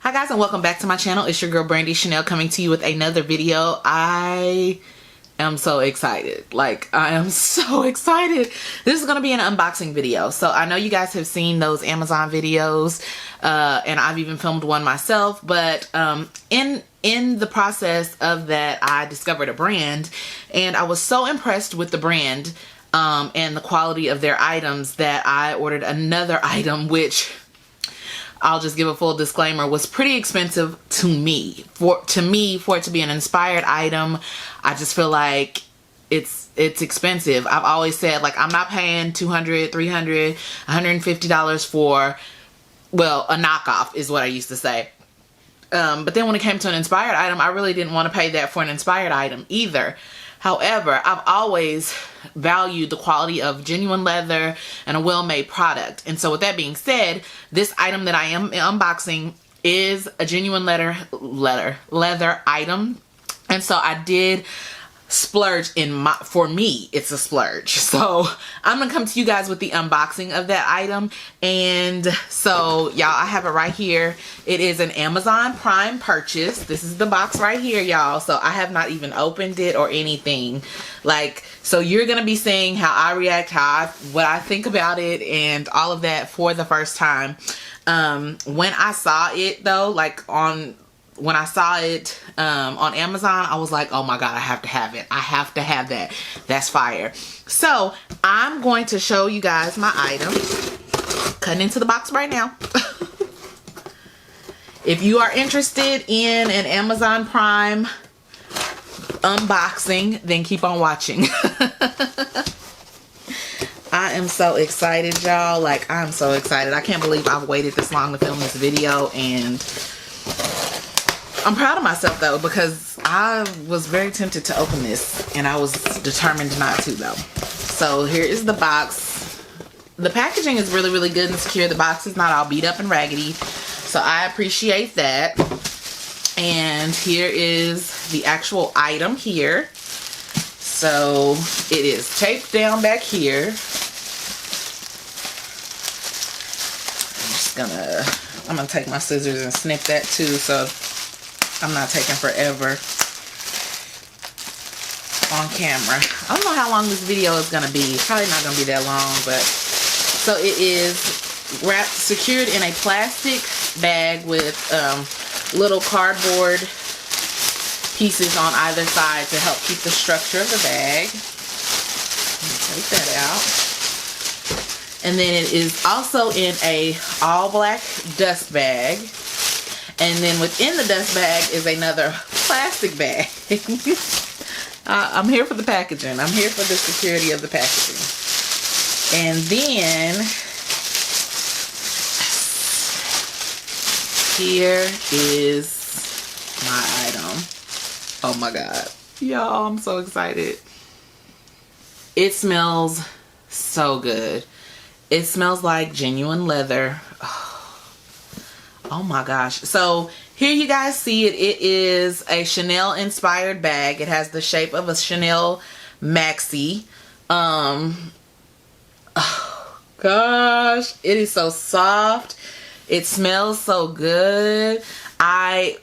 Hi guys, and welcome back to my channel. It's your girl Brandie Channail coming to you with another video. I am so excited. Like, I am so excited. This is going to be an unboxing video. So I know you guys have seen those Amazon videos, and I've even filmed one myself, but in the process of that, I discovered a brand, and I was so impressed with the brand and the quality of their items that I ordered another item, which I'll just give a full disclaimer, was pretty expensive to me. For it to be an inspired item, I just feel like it's expensive. I've always said, like, I'm not paying $200, $300, $150 for, well, a knockoff is what I used to say. But then when it came to an inspired item, I really didn't want to pay that for an inspired item either. However, I've always valued the quality of genuine leather and a well-made product. And so with that being said, this item that I am unboxing is a genuine leather item. And so I did splurge for me, it's a splurge. So I'm gonna come to you guys with the unboxing of that item. And so y'all, I have it right here. It is an Amazon Prime purchase. This is the box right here, y'all. So I have not even opened it or anything. Like, so you're gonna be seeing how I react, what I think about it, and all of that for the first time. When I saw it though, when I saw it on Amazon, I was like, oh my God, I have to have it. I have to have that. That's fire. So I'm going to show you guys my item. Cutting into the box right now. If you are interested in an Amazon Prime unboxing, then keep on watching. I am so excited, y'all. Like, I'm so excited. I can't believe I've waited this long to film this video, and I'm proud of myself though, because I was very tempted to open this and I was determined not to though. So here is the box. The packaging is really, really good and secure. The box is not all beat up and raggedy, so I appreciate that. And here is the actual item here. So it is taped down back here. I'm gonna take my scissors and snip that too, so I'm not taking forever on camera. I don't know how long this video is gonna be. It's probably not gonna be that long, but so it is wrapped, secured in a plastic bag with little cardboard pieces on either side to help keep the structure of the bag. Take that out. And then it is also in a all black dust bag. And then within the dust bag is another plastic bag. I'm here for the packaging. I'm here for the security of the packaging. And then here is my item. Oh my God. Y'all, I'm so excited. It smells so good. It smells like genuine leather. Oh my gosh. So here you guys see it. It is a Chanel inspired bag. It has the shape of a Chanel maxi. Oh gosh, it is so soft. It smells so good.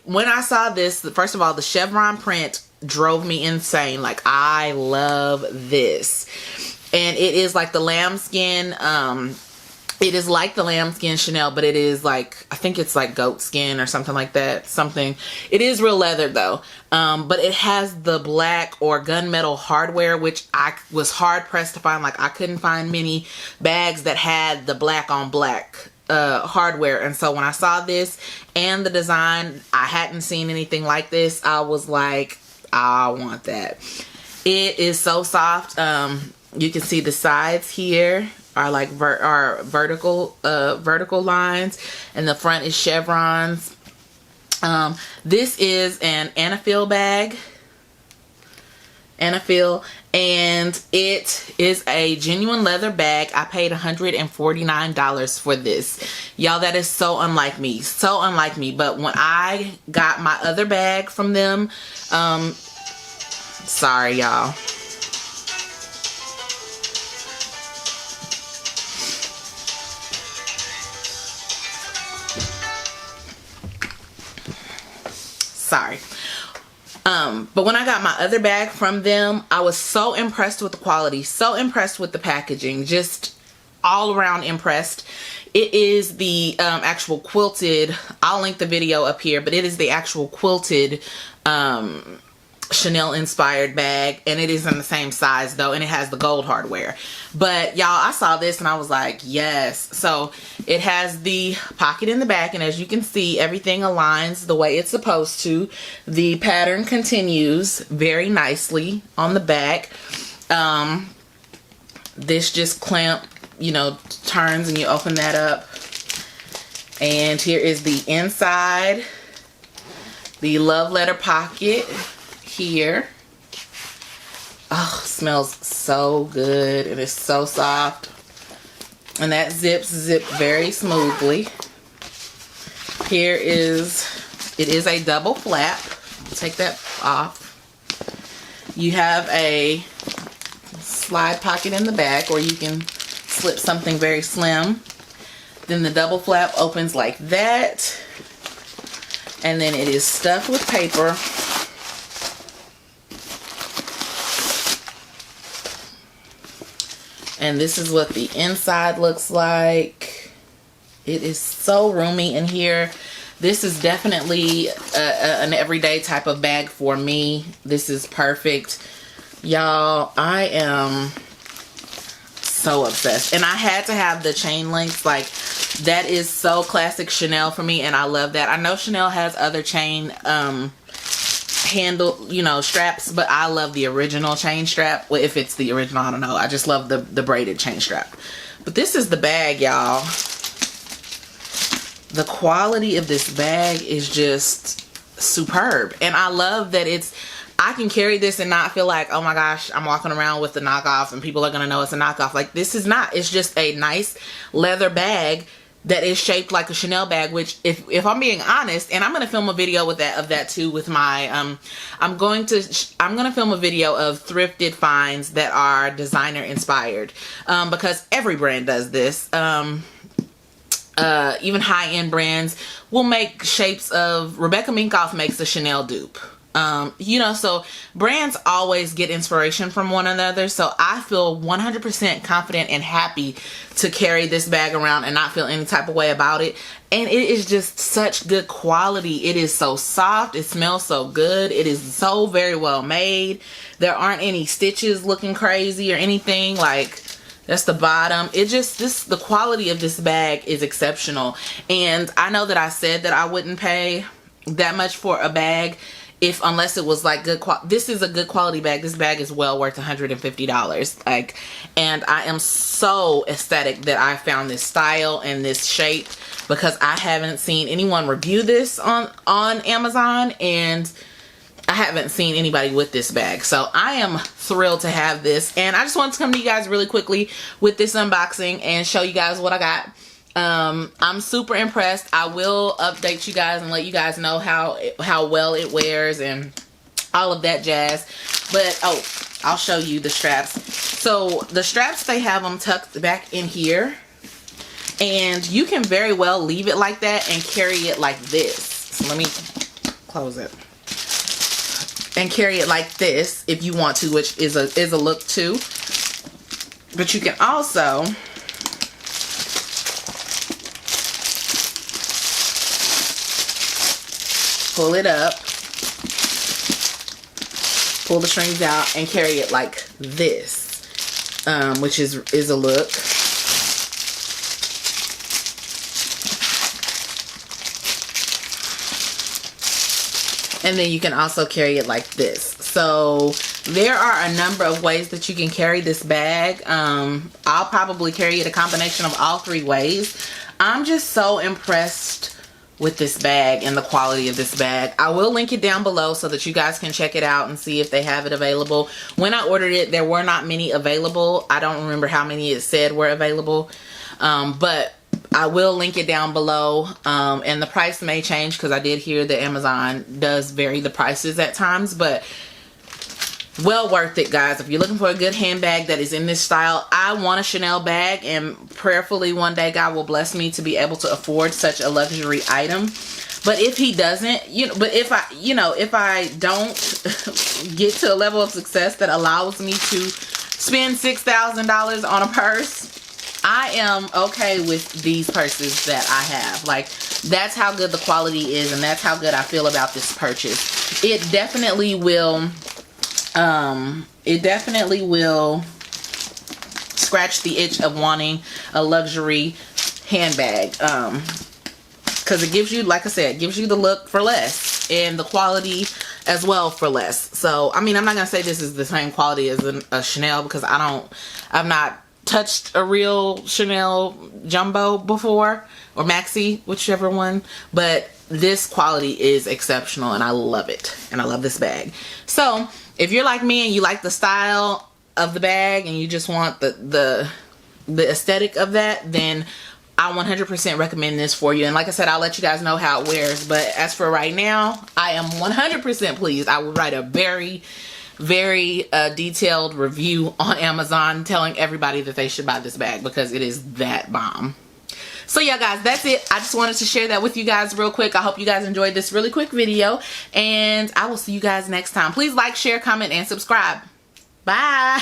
When I saw this, first of all, the chevron print drove me insane. Like, I love this. And it is like the lambskin, it is like the lambskin Chanel, but it is like, I think it's like goat skin or something like that. It is real leather though. But it has the black or gunmetal hardware, which I was hard pressed to find. Like, I couldn't find many bags that had the black on black hardware. And so when I saw this and the design, I hadn't seen anything like this. I was like, I want that. It is so soft. You can see the sides here are like vertical lines, and the front is chevrons. This is an Anafil bag. Anafil, and it is a genuine leather bag. I paid $149 for this. Y'all, that is so unlike me. So unlike me. But when I got my other bag from them, sorry y'all. Sorry. But when I got my other bag from them, I was so impressed with the quality, so impressed with the packaging, just all around impressed. It is the actual quilted, I'll link the video up here, but it is the actual quilted Chanel inspired bag, and it is in the same size though, and it has the gold hardware. But y'all, I saw this and I was like, yes. So it has the pocket in the back, and as you can see, everything aligns the way it's supposed to. The pattern continues very nicely on the back. This just clamp, you know, turns and you open that up, and here is the inside, the love letter pocket here. Oh, smells so good, and it's so soft, and that zip very smoothly. Here is, it is a double flap. Take that off. You have a slide pocket in the back, or you can slip something very slim. Then the double flap opens like that, and then it is stuffed with paper. And this is what the inside looks like. It is so roomy in here. This is definitely an everyday type of bag for me. This is perfect. Y'all, I am so obsessed. And I had to have the chain links. Like, that is so classic Chanel for me, and I love that. I know Chanel has other chain handle, you know, straps, but I love the original chain strap. Well, if it's the original, I don't know. I just love the braided chain strap. But this is the bag, y'all. The quality of this bag is just superb, and I love that I can carry this and not feel like, oh my gosh, I'm walking around with the knockoff and people are gonna know it's a knockoff. Like, this is not. It's just a nice leather bag that is shaped like a Chanel bag, which if I'm being honest, and I'm going to film a video with that too with my, I'm going to film a video of thrifted finds that are designer inspired, because every brand does this. Even high-end brands will make shapes of, Rebecca Minkoff makes a Chanel dupe. You know, so brands always get inspiration from one another. So I feel 100% confident and happy to carry this bag around and not feel any type of way about it. And it is just such good quality. It is so soft. It smells so good. It is so very well made. There aren't any stitches looking crazy or anything. Like, that's the bottom. It just, the quality of this bag is exceptional. And I know that I said that I wouldn't pay that much for a bag unless it was like good quality. This is a good quality bag. This bag is well worth $150. Like, and I am so ecstatic that I found this style and this shape, because I haven't seen anyone review this on Amazon, and I haven't seen anybody with this bag. So I am thrilled to have this, and I just wanted to come to you guys really quickly with this unboxing and show you guys what I got. I'm super impressed. I will update you guys and let you guys know how well it wears and all of that jazz. But oh, I'll show you the straps. So the straps, they have them tucked back in here, and you can very well leave it like that and carry it like this. So let me close it and carry it like this if you want to, which is a look too. But you can also pull it up, pull the strings out, and carry it like this, which is a look. And then you can also carry it like this. So there are a number of ways that you can carry this bag. I'll probably carry it a combination of all three ways. I'm just so impressed with this bag and the quality of this bag. I will link it down below so that you guys can check it out and see if they have it available. When I ordered it, there were not many available. I don't remember how many it said were available, but I will link it down below, and the price may change because I did hear that Amazon does vary the prices at times, but well worth it, guys. If you're looking for a good handbag that is in this style, I want a Chanel bag, and prayerfully one day God will bless me to be able to afford such a luxury item. But if he doesn't, but if I don't get to a level of success that allows me to spend $6,000 on a purse, I am okay with these purses that I have. Like, that's how good the quality is, and that's how good I feel about this purchase. It definitely will scratch the itch of wanting a luxury handbag, because it gives you, like I said, it gives you the look for less and the quality as well for less. So I mean, I'm not gonna say this is the same quality as a Chanel, because I've not touched a real Chanel jumbo before, or maxi, whichever one, but this quality is exceptional and I love it, and I love this bag. So if you're like me and you like the style of the bag and you just want the aesthetic of that, then I 100% recommend this for you. And like I said, I'll let you guys know how it wears, but as for right now, I am 100% pleased. I will write a very detailed review on Amazon telling everybody that they should buy this bag, because it is that bomb. So yeah, guys, that's it. I just wanted to share that with you guys real quick. I hope you guys enjoyed this really quick video, and I will see you guys next time. Please like, share, comment, and subscribe. Bye.